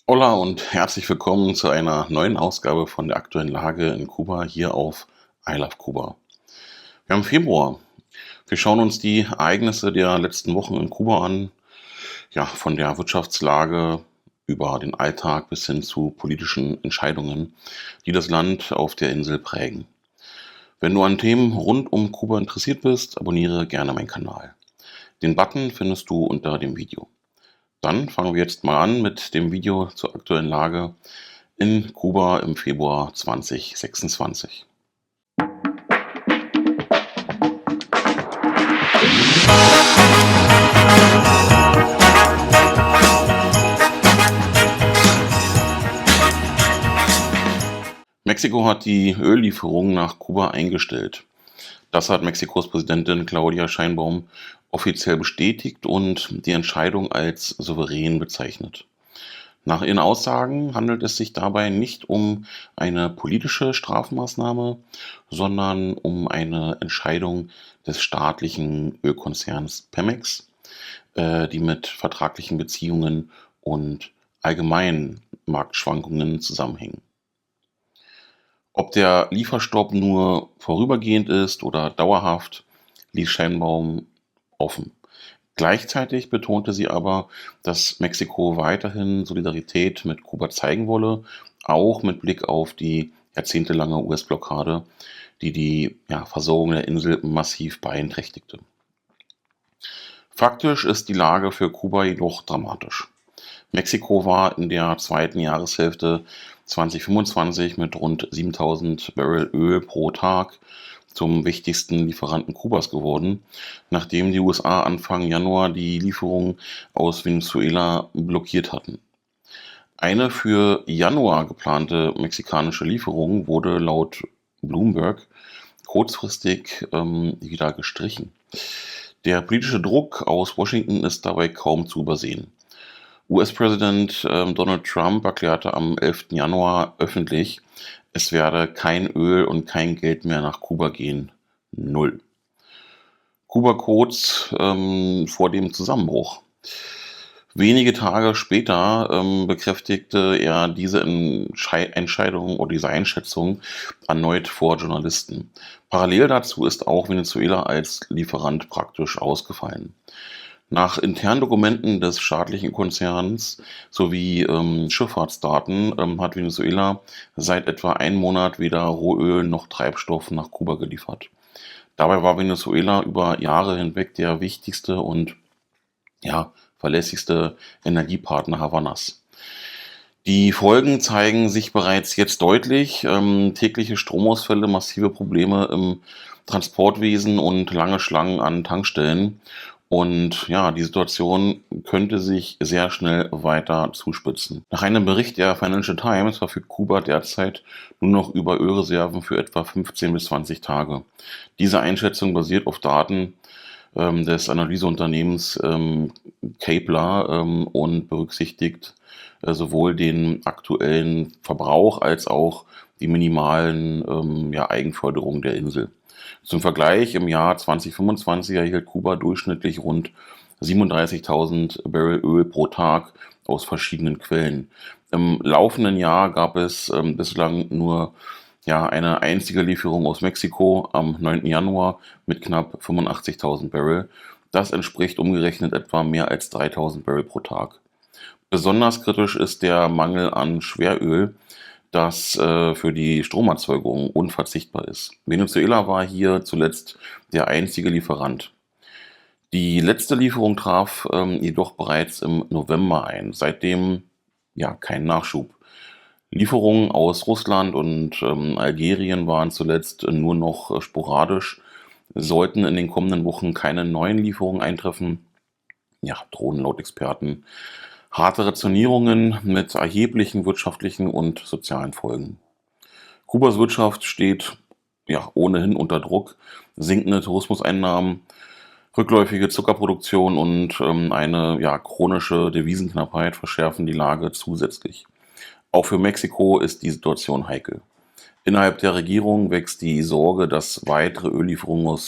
Hola und herzlich willkommen zu einer neuen Ausgabe von der aktuellen Lage in Kuba hier auf I Love Kuba. Wir haben Februar. Wir schauen uns die Ereignisse der letzten Wochen in Kuba an, ja, von der Wirtschaftslage über den Alltag bis hin zu politischen Entscheidungen, die das Land auf der Insel prägen. Wenn du an Themen rund um Kuba interessiert bist, abonniere gerne meinen Kanal. Den Button findest du unter dem Video. Dann fangen wir jetzt mal an mit dem Video zur aktuellen Lage in Kuba im Februar 2026. Mexiko hat die Öllieferungen nach Kuba eingestellt. Das hat Mexikos Präsidentin Claudia Sheinbaum offiziell bestätigt und die Entscheidung als souverän bezeichnet. Nach ihren Aussagen handelt es sich dabei nicht um eine politische Strafmaßnahme, sondern um eine Entscheidung des staatlichen Ölkonzerns Pemex, die mit vertraglichen Beziehungen und allgemeinen Marktschwankungen zusammenhängen. Ob der Lieferstopp nur vorübergehend ist oder dauerhaft, ließ Sheinbaum offen. Gleichzeitig betonte sie aber, dass Mexiko weiterhin Solidarität mit Kuba zeigen wolle, auch mit Blick auf die jahrzehntelange US-Blockade, die die Versorgung der Insel massiv beeinträchtigte. Faktisch ist die Lage für Kuba jedoch dramatisch. Mexiko war in der zweiten Jahreshälfte 2025 mit rund 7000 Barrel Öl pro Tag zum wichtigsten Lieferanten Kubas geworden, nachdem die USA Anfang Januar die Lieferungen aus Venezuela blockiert hatten. Eine für Januar geplante mexikanische Lieferung wurde laut Bloomberg kurzfristig wieder gestrichen. Der politische Druck aus Washington ist dabei kaum zu übersehen. US-Präsident Donald Trump erklärte am 11. Januar öffentlich, es werde kein Öl und kein Geld mehr nach Kuba gehen. Null. Kuba kurz vor dem Zusammenbruch. Wenige Tage später bekräftigte er diese Entscheidung oder diese Einschätzung erneut vor Journalisten. Parallel dazu ist auch Venezuela als Lieferant praktisch ausgefallen. Nach internen Dokumenten des staatlichen Konzerns sowie Schifffahrtsdaten hat Venezuela seit etwa einem Monat weder Rohöl noch Treibstoff nach Kuba geliefert. Dabei war Venezuela über Jahre hinweg der wichtigste und verlässlichste Energiepartner Havanas. Die Folgen zeigen sich bereits jetzt deutlich. Tägliche Stromausfälle, massive Probleme im Transportwesen und lange Schlangen an Tankstellen. Und ja, die Situation könnte sich sehr schnell weiter zuspitzen. Nach einem Bericht der Financial Times verfügt Kuba derzeit nur noch über Ölreserven für etwa 15 bis 20 Tage. Diese Einschätzung basiert auf Daten des Analyseunternehmens Kepler und berücksichtigt sowohl den aktuellen Verbrauch als auch die minimalen Eigenförderungen der Insel. Zum Vergleich, im Jahr 2025 erhielt Kuba durchschnittlich rund 37.000 Barrel Öl pro Tag aus verschiedenen Quellen. Im laufenden Jahr gab es bislang nur eine einzige Lieferung aus Mexiko am 9. Januar mit knapp 85.000 Barrel. Das entspricht umgerechnet etwa mehr als 3.000 Barrel pro Tag. Besonders kritisch ist der Mangel an Schweröl, das für die Stromerzeugung unverzichtbar ist. Venezuela war hier zuletzt der einzige Lieferant. Die letzte Lieferung traf jedoch bereits im November ein. Seitdem kein Nachschub. Lieferungen aus Russland und Algerien waren zuletzt nur noch sporadisch. Sollten in den kommenden Wochen keine neuen Lieferungen eintreffen, drohen laut Experten harte Rationierungen mit erheblichen wirtschaftlichen und sozialen Folgen. Kubas Wirtschaft steht ohnehin unter Druck. Sinkende Tourismuseinnahmen, rückläufige Zuckerproduktion und eine chronische Devisenknappheit verschärfen die Lage zusätzlich. Auch für Mexiko ist die Situation heikel. Innerhalb der Regierung wächst die Sorge, dass weitere Öllieferungen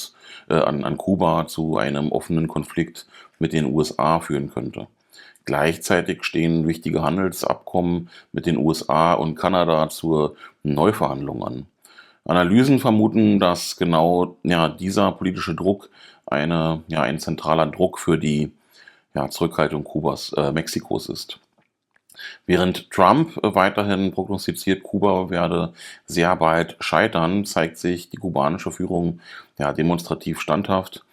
an Kuba zu einem offenen Konflikt mit den USA führen könnte. Gleichzeitig stehen wichtige Handelsabkommen mit den USA und Kanada zur Neuverhandlung an. Analysen vermuten, dass genau dieser politische Druck ein zentraler Druck für die Zurückhaltung Mexikos ist. Während Trump weiterhin prognostiziert, Kuba werde sehr bald scheitern, zeigt sich die kubanische Führung demonstrativ standhaft.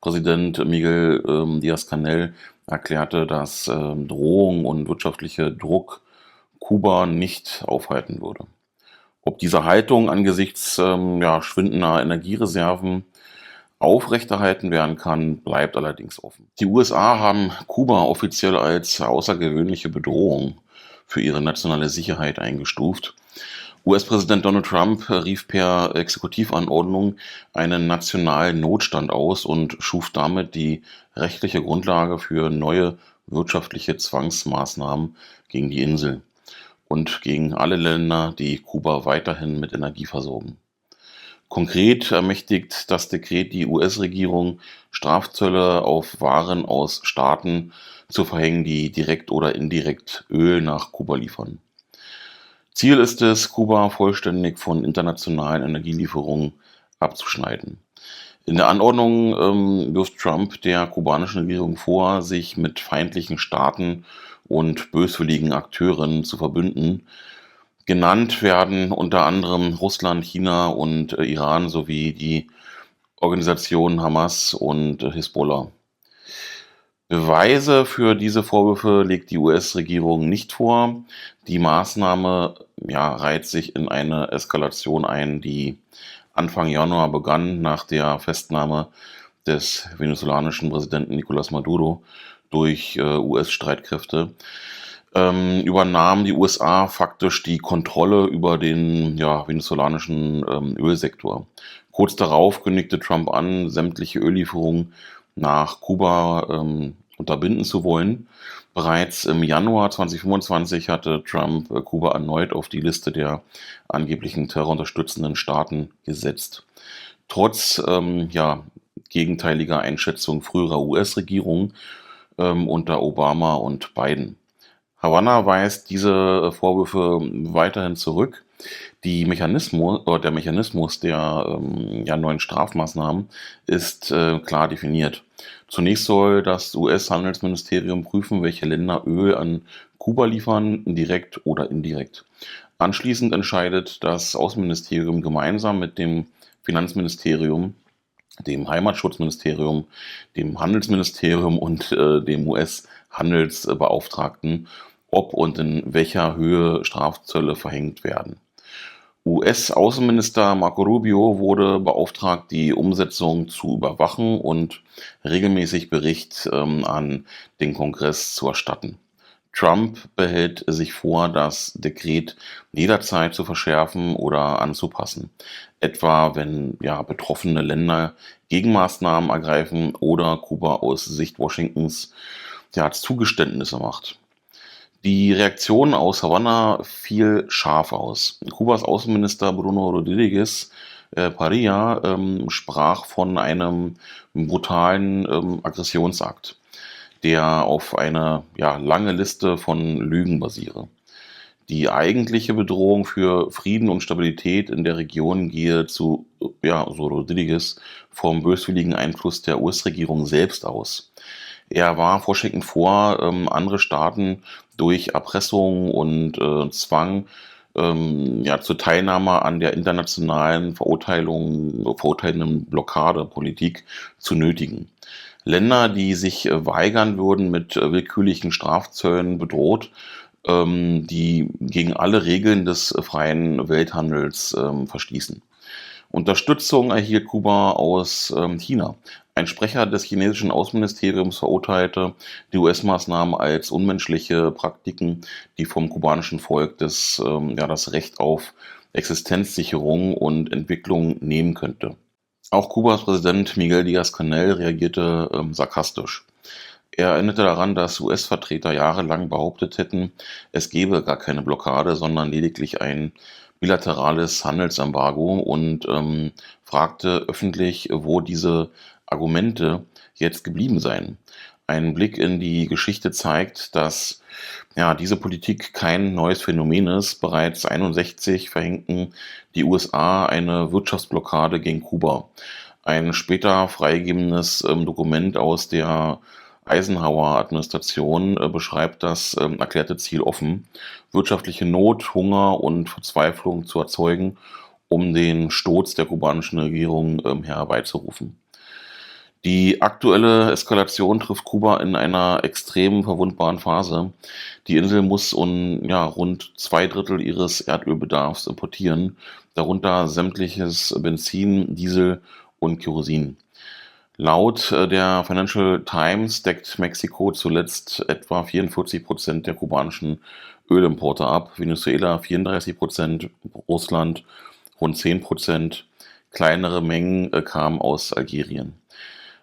Präsident Miguel Díaz-Canel erklärte, dass Drohung und wirtschaftlicher Druck Kuba nicht aufhalten würde. Ob diese Haltung angesichts schwindender Energiereserven aufrechterhalten werden kann, bleibt allerdings offen. Die USA haben Kuba offiziell als außergewöhnliche Bedrohung für ihre nationale Sicherheit eingestuft. US-Präsident Donald Trump rief per Exekutivanordnung einen nationalen Notstand aus und schuf damit die rechtliche Grundlage für neue wirtschaftliche Zwangsmaßnahmen gegen die Insel und gegen alle Länder, die Kuba weiterhin mit Energie versorgen. Konkret ermächtigt das Dekret die US-Regierung, Strafzölle auf Waren aus Staaten zu verhängen, die direkt oder indirekt Öl nach Kuba liefern. Ziel ist es, Kuba vollständig von internationalen Energielieferungen abzuschneiden. In der Anordnung wirft Trump der kubanischen Regierung vor, sich mit feindlichen Staaten und böswilligen Akteuren zu verbünden. Genannt werden unter anderem Russland, China und Iran sowie die Organisationen Hamas und Hisbollah. Beweise für diese Vorwürfe legt die US-Regierung nicht vor. Die Maßnahme reiht sich in eine Eskalation ein, die Anfang Januar begann nach der Festnahme des venezolanischen Präsidenten Nicolás Maduro durch US-Streitkräfte. Übernahmen die USA faktisch die Kontrolle über den venezolanischen Ölsektor. Kurz darauf kündigte Trump an, sämtliche Öllieferungen nach Kuba unterbinden zu wollen. Bereits im Januar 2025 hatte Trump Kuba erneut auf die Liste der angeblichen terrorunterstützenden Staaten gesetzt. Trotz gegenteiliger Einschätzung früherer US-Regierungen unter Obama und Biden. Havanna weist diese Vorwürfe weiterhin zurück. Der Mechanismus der neuen Strafmaßnahmen ist klar definiert. Zunächst soll das US-Handelsministerium prüfen, welche Länder Öl an Kuba liefern, direkt oder indirekt. Anschließend entscheidet das Außenministerium gemeinsam mit dem Finanzministerium, dem Heimatschutzministerium, dem Handelsministerium und dem US-Handelsbeauftragten, ob und in welcher Höhe Strafzölle verhängt werden. US-Außenminister Marco Rubio wurde beauftragt, die Umsetzung zu überwachen und regelmäßig Bericht an den Kongress zu erstatten. Trump behält sich vor, das Dekret jederzeit zu verschärfen oder anzupassen, etwa wenn betroffene Länder Gegenmaßnahmen ergreifen oder Kuba aus Sicht Washingtons Zugeständnisse macht. Die Reaktion aus Havanna fiel scharf aus. Kubas Außenminister Bruno Rodríguez Parilla sprach von einem brutalen Aggressionsakt, der auf eine lange Liste von Lügen basiere. Die eigentliche Bedrohung für Frieden und Stabilität in der Region gehe so Rodríguez, vom böswilligen Einfluss der US-Regierung selbst aus. Er warf Washington vor, andere Staaten durch Erpressung und Zwang zur Teilnahme an der internationalen verurteilenden Blockadepolitik zu nötigen. Länder, die sich weigern würden, mit willkürlichen Strafzöllen bedroht, die gegen alle Regeln des freien Welthandels verstießen. Unterstützung erhielt Kuba aus China. Ein Sprecher des chinesischen Außenministeriums verurteilte die US-Maßnahmen als unmenschliche Praktiken, die vom kubanischen Volk das Recht auf Existenzsicherung und Entwicklung nehmen könnte. Auch Kubas Präsident Miguel Díaz-Canel reagierte sarkastisch. Er erinnerte daran, dass US-Vertreter jahrelang behauptet hätten, es gebe gar keine Blockade, sondern lediglich ein bilaterales Handelsembargo und fragte öffentlich, wo diese Argumente jetzt geblieben seien. Ein Blick in die Geschichte zeigt, dass ja, diese Politik kein neues Phänomen ist. Bereits 1961 verhängten die USA eine Wirtschaftsblockade gegen Kuba. Ein später freigegebenes Dokument aus der Eisenhower-Administration beschreibt das erklärte Ziel offen, wirtschaftliche Not, Hunger und Verzweiflung zu erzeugen, um den Sturz der kubanischen Regierung herbeizurufen. Die aktuelle Eskalation trifft Kuba in einer extrem verwundbaren Phase. Die Insel muss ja, rund 2 Drittel ihres Erdölbedarfs importieren, darunter sämtliches Benzin, Diesel und Kerosin. Laut der Financial Times deckt Mexiko zuletzt etwa 44% der kubanischen Ölimporte ab, Venezuela 34%, Russland rund 10%, kleinere Mengen kamen aus Algerien.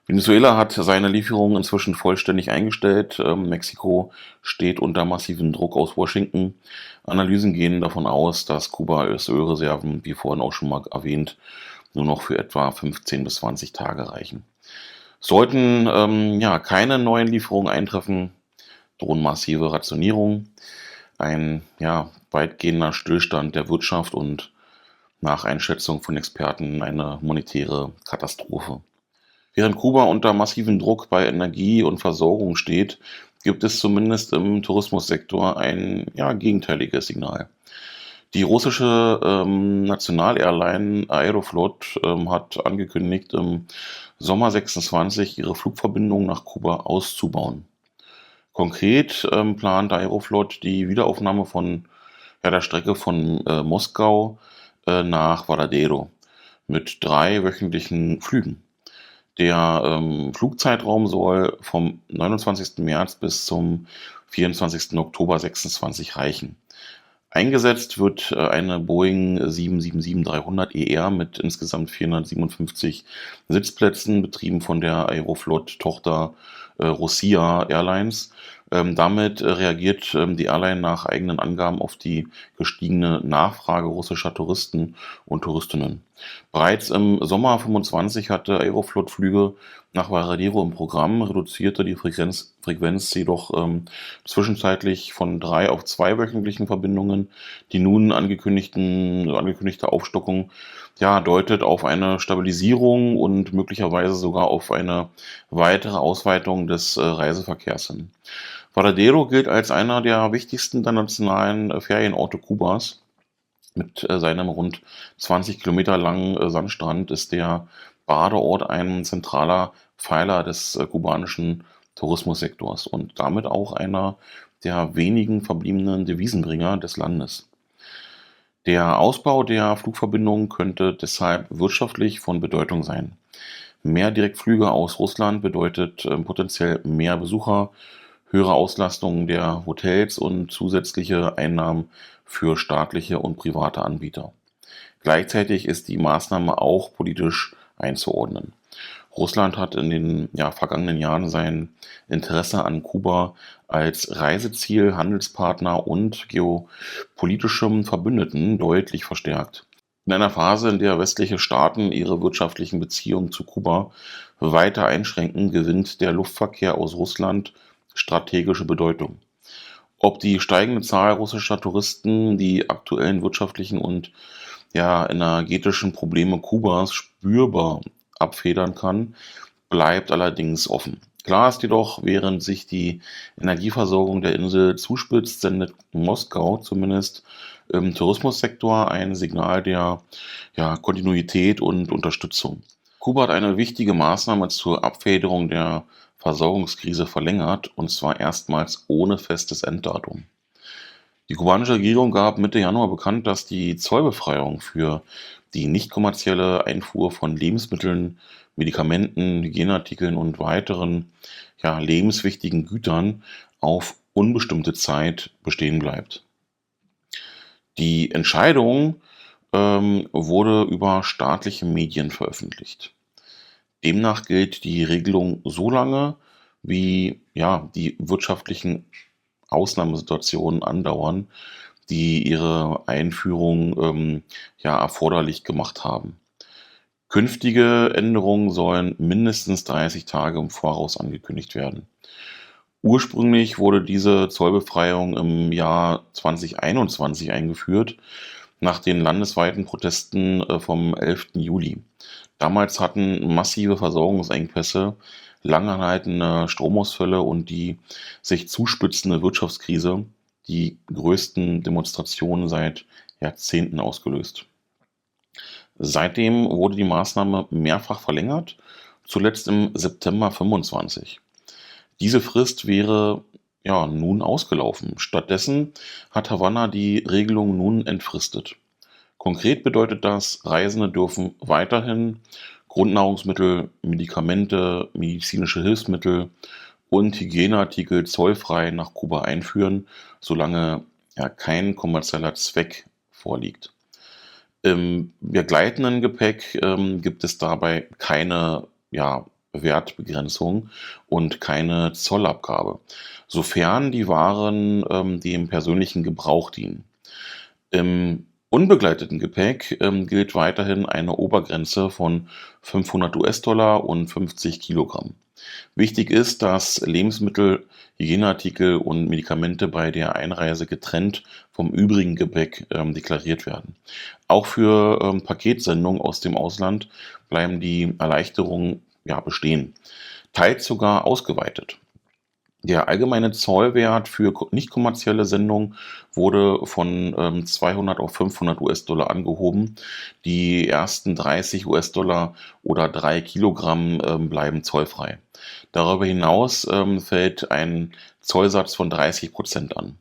Venezuela hat seine Lieferungen inzwischen vollständig eingestellt. Mexiko steht unter massivem Druck aus Washington. Analysen gehen davon aus, dass Kubas Ölreserven, wie vorhin auch schon mal erwähnt, nur noch für etwa 15 bis 20 Tage reichen. Sollten ja, keine neuen Lieferungen eintreffen, drohen massive Rationierungen, ein ja, weitgehender Stillstand der Wirtschaft und nach Einschätzung von Experten eine humanitäre Katastrophe. Während Kuba unter massivem Druck bei Energie und Versorgung steht, gibt es zumindest im Tourismussektor ein ja, gegenteiliges Signal. Die russische Nationalairline Aeroflot hat angekündigt, im Sommer 26 ihre Flugverbindungen nach Kuba auszubauen. Konkret plant Aeroflot die Wiederaufnahme von ja, der Strecke von Moskau nach Varadero mit 3 wöchentlichen Flügen. Der Flugzeitraum soll vom 29. März bis zum 24. Oktober 26 reichen. Eingesetzt wird eine Boeing 777-300 ER mit insgesamt 457 Sitzplätzen, betrieben von der Aeroflot-Tochter Rossiya Airlines. Damit reagiert die Airline nach eigenen Angaben auf die gestiegene Nachfrage russischer Touristen und Touristinnen. Bereits im Sommer 25 hatte Aeroflot Flüge nach Varadero im Programm, reduzierte die Frequenz jedoch zwischenzeitlich von 3 auf 2 wöchentlichen Verbindungen. Die nun angekündigte Aufstockung ja, deutet auf eine Stabilisierung und möglicherweise sogar auf eine weitere Ausweitung des Reiseverkehrs hin. Varadero gilt als einer der wichtigsten internationalen Ferienorte Kubas. Mit seinem rund 20 Kilometer langen Sandstrand ist der Badeort ein zentraler Pfeiler des kubanischen Tourismussektors und damit auch einer der wenigen verbliebenen Devisenbringer des Landes. Der Ausbau der Flugverbindungen könnte deshalb wirtschaftlich von Bedeutung sein. Mehr Direktflüge aus Russland bedeutet potenziell mehr Besucher, höhere Auslastung der Hotels und zusätzliche Einnahmen für staatliche und private Anbieter. Gleichzeitig ist die Maßnahme auch politisch einzuordnen. Russland hat in den vergangenen Jahren sein Interesse an Kuba als Reiseziel, Handelspartner und geopolitischem Verbündeten deutlich verstärkt. In einer Phase, in der westliche Staaten ihre wirtschaftlichen Beziehungen zu Kuba weiter einschränken, gewinnt der Luftverkehr aus Russland strategische Bedeutung. Ob die steigende Zahl russischer Touristen die aktuellen wirtschaftlichen und energetischen Probleme Kubas spürbar abfedern kann, bleibt allerdings offen. Klar ist jedoch, während sich die Energieversorgung der Insel zuspitzt, sendet Moskau zumindest im Tourismussektor ein Signal der Kontinuität und Unterstützung. Kuba hat eine wichtige Maßnahme zur Abfederung der Versorgungskrise verlängert, und zwar erstmals ohne festes Enddatum. Die kubanische Regierung gab Mitte Januar bekannt, dass die Zollbefreiung für die nicht kommerzielle Einfuhr von Lebensmitteln, Medikamenten, Hygieneartikeln und weiteren lebenswichtigen Gütern auf unbestimmte Zeit bestehen bleibt. Die Entscheidung wurde über staatliche Medien veröffentlicht. Demnach gilt die Regelung so lange, wie die wirtschaftlichen Ausnahmesituationen andauern, die ihre Einführung erforderlich gemacht haben. Künftige Änderungen sollen mindestens 30 Tage im Voraus angekündigt werden. Ursprünglich wurde diese Zollbefreiung im Jahr 2021 eingeführt, nach den landesweiten Protesten vom 11. Juli. Damals hatten massive Versorgungsengpässe, lang anhaltende Stromausfälle und die sich zuspitzende Wirtschaftskrise die größten Demonstrationen seit Jahrzehnten ausgelöst. Seitdem wurde die Maßnahme mehrfach verlängert, zuletzt im September 25. Diese Frist wäre ja nun ausgelaufen. Stattdessen hat Havanna die Regelung nun entfristet. Konkret bedeutet das, Reisende dürfen weiterhin Grundnahrungsmittel, Medikamente, medizinische Hilfsmittel und Hygieneartikel zollfrei nach Kuba einführen, solange ja kein kommerzieller Zweck vorliegt. Im begleitenden Gepäck gibt es dabei keine Wertbegrenzung und keine Zollabgabe, sofern die Waren dem persönlichen Gebrauch dienen. Im unbegleiteten Gepäck gilt weiterhin eine Obergrenze von 500 US-Dollar und 50 Kilogramm. Wichtig ist, dass Lebensmittel, Hygieneartikel und Medikamente bei der Einreise getrennt vom übrigen Gepäck deklariert werden. Auch für Paketsendungen aus dem Ausland bleiben die Erleichterungen bestehen, teils sogar ausgeweitet. Der allgemeine Zollwert für nicht kommerzielle Sendungen wurde von 200 auf 500 US-Dollar angehoben. Die ersten 30 US-Dollar oder 3 Kilogramm bleiben zollfrei. Darüber hinaus fällt ein Zollsatz von 30% an.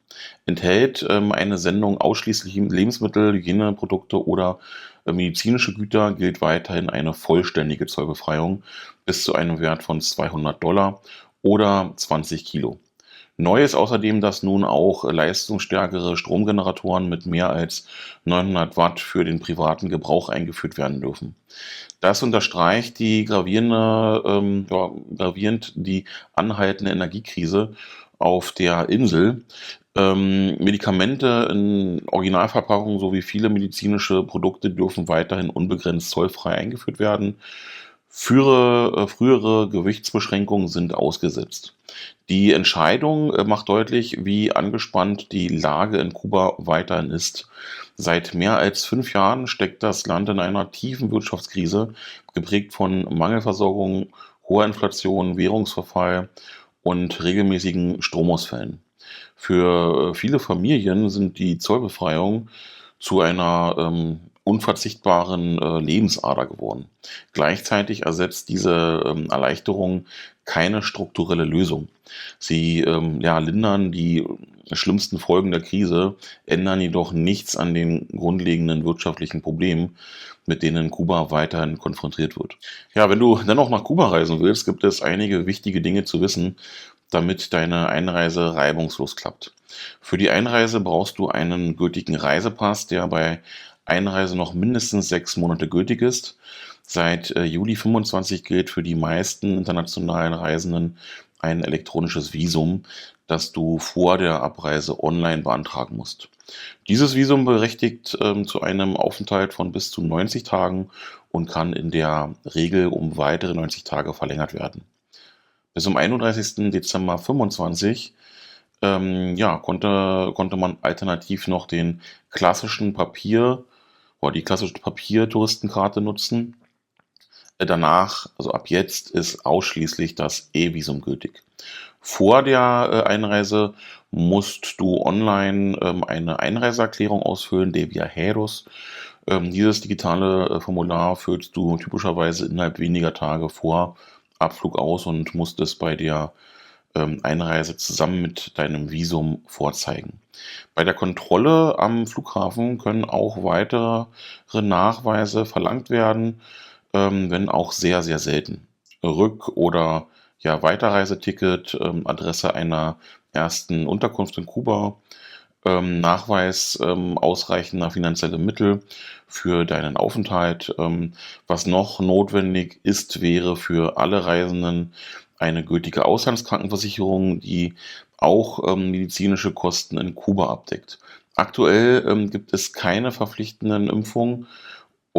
Enthält eine Sendung ausschließlich Lebensmittel, Hygieneprodukte oder medizinische Güter, gilt weiterhin eine vollständige Zollbefreiung bis zu einem Wert von 200 Dollar oder 20 Kilo. Neu ist außerdem, dass nun auch leistungsstärkere Stromgeneratoren mit mehr als 900 Watt für den privaten Gebrauch eingeführt werden dürfen. Das unterstreicht die gravierend die anhaltende Energiekrise auf der Insel. Medikamente in Originalverpackung sowie viele medizinische Produkte dürfen weiterhin unbegrenzt zollfrei eingeführt werden. Frühere Gewichtsbeschränkungen sind ausgesetzt. Die Entscheidung macht deutlich, wie angespannt die Lage in Kuba weiterhin ist. Seit mehr als 5 Jahren steckt das Land in einer tiefen Wirtschaftskrise, geprägt von Mangelversorgung, hoher Inflation, Währungsverfall und regelmäßigen Stromausfällen. Für viele Familien sind die Zollbefreiungen zu einer unverzichtbaren Lebensader geworden. Gleichzeitig ersetzt diese Erleichterung keine strukturelle Lösung. Sie lindern die schlimmsten Folgen der Krise, ändern jedoch nichts an den grundlegenden wirtschaftlichen Problemen, mit denen Kuba weiterhin konfrontiert wird. Ja, wenn du dennoch nach Kuba reisen willst, gibt es einige wichtige Dinge zu wissen, damit deine Einreise reibungslos klappt. Für die Einreise brauchst du einen gültigen Reisepass, der bei Einreise noch mindestens 6 Monate gültig ist. Seit Juli 25 gilt für die meisten internationalen Reisenden ein elektronisches Visum, das du vor der Abreise online beantragen musst. Dieses Visum berechtigt zu einem Aufenthalt von bis zu 90 Tagen und kann in der Regel um weitere 90 Tage verlängert werden. Bis zum 31. Dezember 25 konnte man alternativ noch die klassische Papiertouristenkarte nutzen. Danach, also ab jetzt, ist ausschließlich das E-Visum gültig. Vor der Einreise musst du online eine Einreiseerklärung ausfüllen, de Viajeros. Dieses digitale Formular füllst du typischerweise innerhalb weniger Tage vor Abflug aus und musst es bei der Einreise zusammen mit deinem Visum vorzeigen. Bei der Kontrolle am Flughafen können auch weitere Nachweise verlangt werden, wenn auch sehr, sehr selten. Rück- oder Weiterreiseticket, Adresse einer ersten Unterkunft in Kuba, Nachweis ausreichender finanzieller Mittel für deinen Aufenthalt. Was noch notwendig ist, wäre für alle Reisenden eine gültige Auslandskrankenversicherung, die auch medizinische Kosten in Kuba abdeckt. Aktuell gibt es keine verpflichtenden Impfungen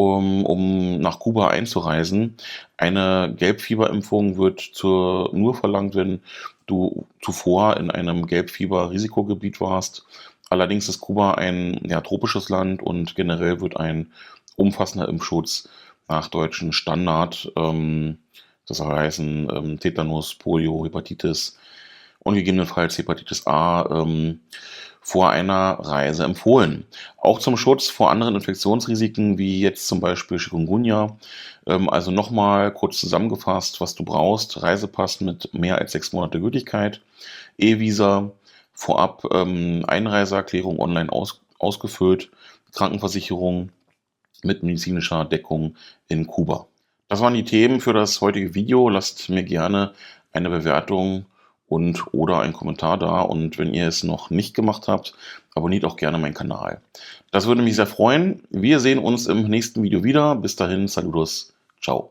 um nach Kuba einzureisen. Eine Gelbfieberimpfung wird nur verlangt, wenn du zuvor in einem Gelbfieber-Risikogebiet warst. Allerdings ist Kuba ein tropisches Land und generell wird ein umfassender Impfschutz nach deutschem Standard, das soll heißen Tetanus, Polio, Hepatitis und gegebenenfalls Hepatitis A, vor einer Reise empfohlen. Auch zum Schutz vor anderen Infektionsrisiken, wie jetzt zum Beispiel Chikungunya. Also nochmal kurz zusammengefasst, was du brauchst: Reisepass mit mehr als 6 Monate Gültigkeit, E-Visa, vorab Einreiseerklärung online ausgefüllt, Krankenversicherung mit medizinischer Deckung in Kuba. Das waren die Themen für das heutige Video. Lasst mir gerne eine Bewertung oder einen Kommentar da, und wenn ihr es noch nicht gemacht habt, abonniert auch gerne meinen Kanal. Das würde mich sehr freuen. Wir sehen uns im nächsten Video wieder. Bis dahin, Saludos, ciao.